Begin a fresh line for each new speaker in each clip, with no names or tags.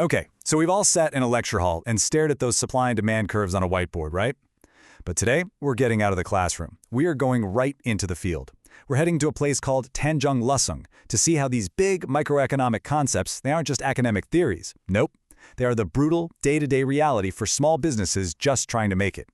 Okay, so we've all sat in a lecture hall and stared at those supply and demand curves on a whiteboard, right? But today, we're getting out of the classroom. We are going right into the field. We're heading to a place called Tanjung Lesung to see how these big microeconomic concepts, they aren't just academic theories. Nope. They are the brutal, day-to-day reality for small businesses just trying to make it.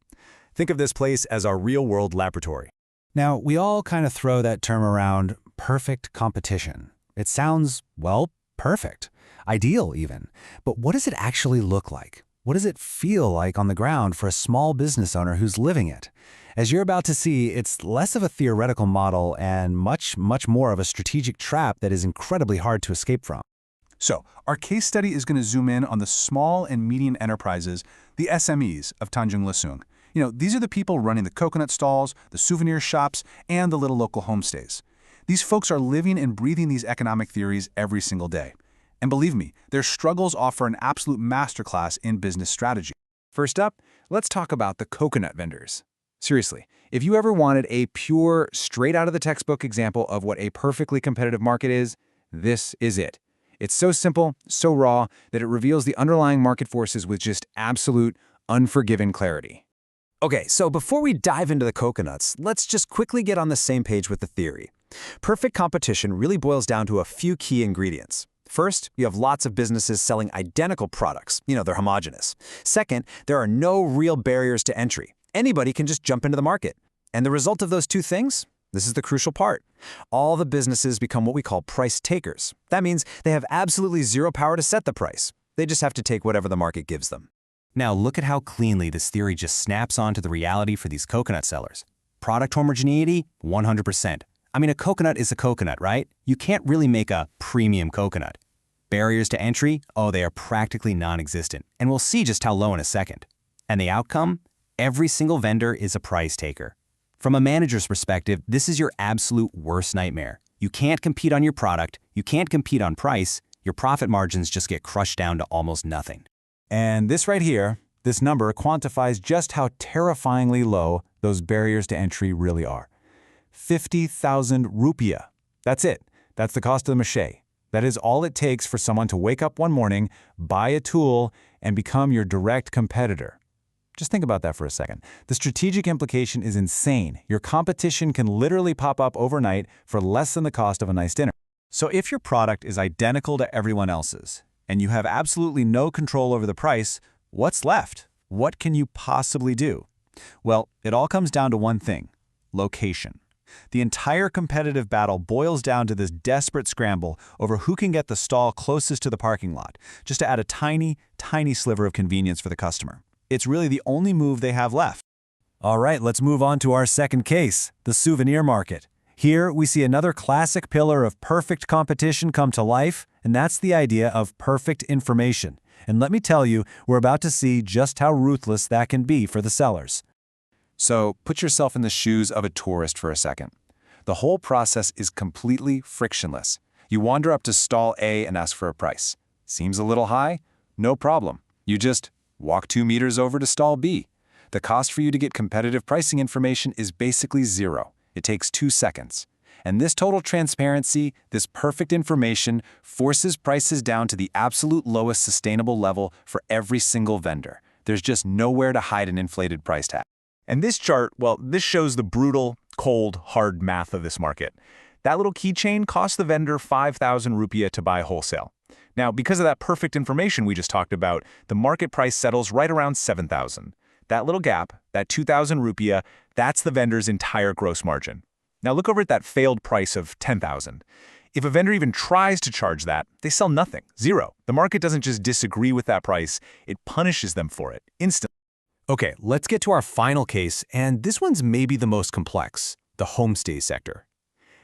Think of this place as our real-world laboratory.
Now, we all kind of throw that term around, perfect competition. It sounds, well, perfect. Ideal, even. But what does it actually look like? What does it feel like on the ground for a small business owner who's living it? As you're about to see, it's less of a theoretical model and much more of a strategic trap that is incredibly hard to escape from.
So, our case study is going to zoom in on the small and medium enterprises, the SMEs of Tanjung Lesung. These are the people running the coconut stalls, the souvenir shops, and the little local homestays. These folks are living and breathing these economic theories every single day. And believe me, their struggles offer an absolute masterclass in business strategy.
First up, let's talk about the coconut vendors. Seriously, if you ever wanted a pure, straight-out-of-the-textbook example of what a perfectly competitive market is, this is it. It's so simple, so raw, that it reveals the underlying market forces with just absolute, unforgiving clarity.
Okay, so before we dive into the coconuts, let's just quickly get on the same page with the theory. Perfect competition really boils down to a few key ingredients. First, you have lots of businesses selling identical products. They're homogeneous. Second, there are no real barriers to entry. Anybody can just jump into the market. And the result of those two things? This is the crucial part. All the businesses become what we call price takers. That means they have absolutely zero power to set the price. They just have to take whatever the market gives them.
Now, look at how cleanly this theory just snaps onto the reality for these coconut sellers. Product homogeneity, 100%. I mean, a coconut is a coconut, right? You can't really make a premium coconut. Barriers to entry, they are practically non-existent, and we'll see just how low in a second. And the outcome? Every single vendor is a price taker. From a manager's perspective, this is your absolute worst nightmare. You can't compete on your product, you can't compete on price, your profit margins just get crushed down to almost nothing.
And this right here, this number quantifies just how terrifyingly low those barriers to entry really are. 50,000 rupiah. That's it. That's the cost of the mache. That is all it takes for someone to wake up one morning, buy a tool, and become your direct competitor. Just think about that for a second. The strategic implication is insane. Your competition can literally pop up overnight for less than the cost of a nice dinner. So if your product is identical to everyone else's, and you have absolutely no control over the price, what's left? What can you possibly do? Well, it all comes down to one thing: location. The entire competitive battle boils down to this desperate scramble over who can get the stall closest to the parking lot, just to add a tiny, tiny sliver of convenience for the customer. It's really the only move they have left.
All right, let's move on to our second case, the souvenir market. Here, we see another classic pillar of perfect competition come to life, and that's the idea of perfect information. And let me tell you, we're about to see just how ruthless that can be for the sellers.
So put yourself in the shoes of a tourist for a second. The whole process is completely frictionless. You wander up to stall A and ask for a price. Seems a little high? No problem. You just walk 2 meters over to stall B. The cost for you to get competitive pricing information is basically zero. It takes 2 seconds. And this total transparency, this perfect information, forces prices down to the absolute lowest sustainable level for every single vendor. There's just nowhere to hide an inflated price tag.
And this chart, well, this shows the brutal, cold, hard math of this market. That little keychain cost the vendor 5,000 rupiah to buy wholesale. Now, because of that perfect information we just talked about, the market price settles right around 7,000. That little gap, that 2,000 rupiah, that's the vendor's entire gross margin. Now look over at that failed price of 10,000. If a vendor even tries to charge that, they sell nothing, zero. The market doesn't just disagree with that price, it punishes them for it instantly.
Okay, let's get to our final case, and this one's maybe the most complex, the homestay sector.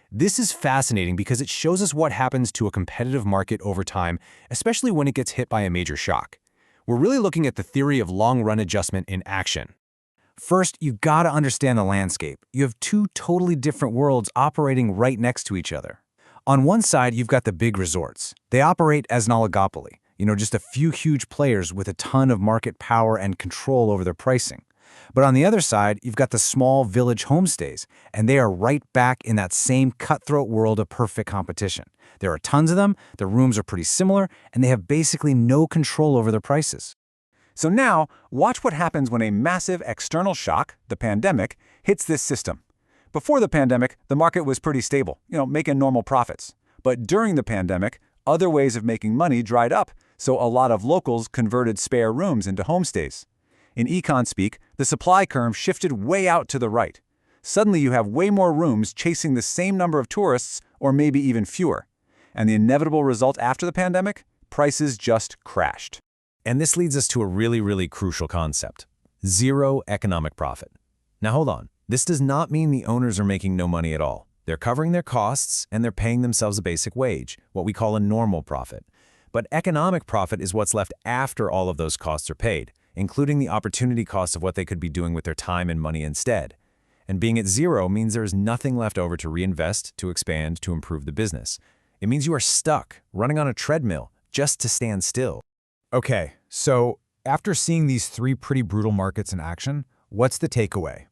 This is fascinating because it shows us what happens to a competitive market over time, especially when it gets hit by a major shock. We're really looking at the theory of long-run adjustment in action. First, you gotta understand the landscape. You have two totally different worlds operating right next to each other. On one side, you've got the big resorts. They operate as an oligopoly, just a few huge players with a ton of market power and control over their pricing.
But on the other side, you've got the small village homestays, and they are right back in that same cutthroat world of perfect competition. There are tons of them, the rooms are pretty similar, and they have basically no control over their prices.
So now, watch what happens when a massive external shock, the pandemic, hits this system. Before the pandemic, the market was pretty stable, making normal profits. But during the pandemic, other ways of making money dried up, so a lot of locals converted spare rooms into homestays. In econ speak, the supply curve shifted way out to the right. Suddenly you have way more rooms chasing the same number of tourists, or maybe even fewer. And the inevitable result after the pandemic? Prices just crashed.
And this leads us to a really, really crucial concept: zero economic profit. Now hold on. This does not mean the owners are making no money at all. They're covering their costs and they're paying themselves a basic wage, what we call a normal profit. But economic profit is what's left after all of those costs are paid, including the opportunity cost of what they could be doing with their time and money instead. And being at zero means there is nothing left over to reinvest, to expand, to improve the business. It means you are stuck, running on a treadmill, just to stand still.
Okay, so after seeing these three pretty brutal markets in action, what's the takeaway?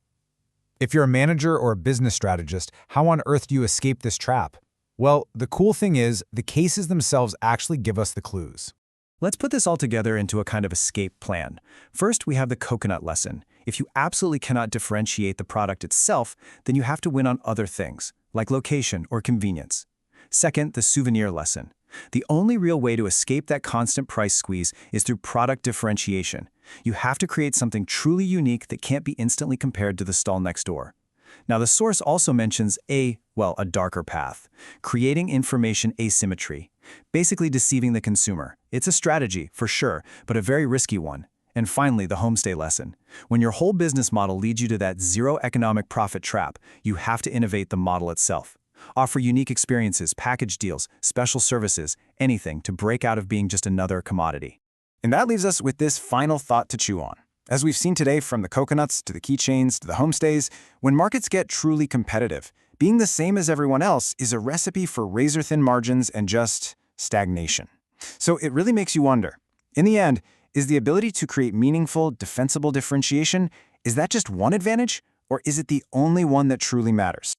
If you're a manager or a business strategist, how on earth do you escape this trap? Well, the cool thing is, the cases themselves actually give us the clues.
Let's put this all together into a kind of escape plan. First, we have the coconut lesson. If you absolutely cannot differentiate the product itself, then you have to win on other things, like location or convenience. Second, the souvenir lesson. The only real way to escape that constant price squeeze is through product differentiation. You have to create something truly unique that can't be instantly compared to the stall next door. Now, the source also mentions a darker path, creating information asymmetry, basically deceiving the consumer. It's a strategy, for sure, but a very risky one. And finally, the homestay lesson. When your whole business model leads you to that zero economic profit trap, you have to innovate the model itself. Offer unique experiences, package deals, special services, anything to break out of being just another commodity.
And that leaves us with this final thought to chew on. As we've seen today, from the coconuts to the keychains to the homestays, when markets get truly competitive, being the same as everyone else is a recipe for razor-thin margins and just stagnation. So it really makes you wonder, in the end, is the ability to create meaningful, defensible differentiation, is that just one advantage, or is it the only one that truly matters?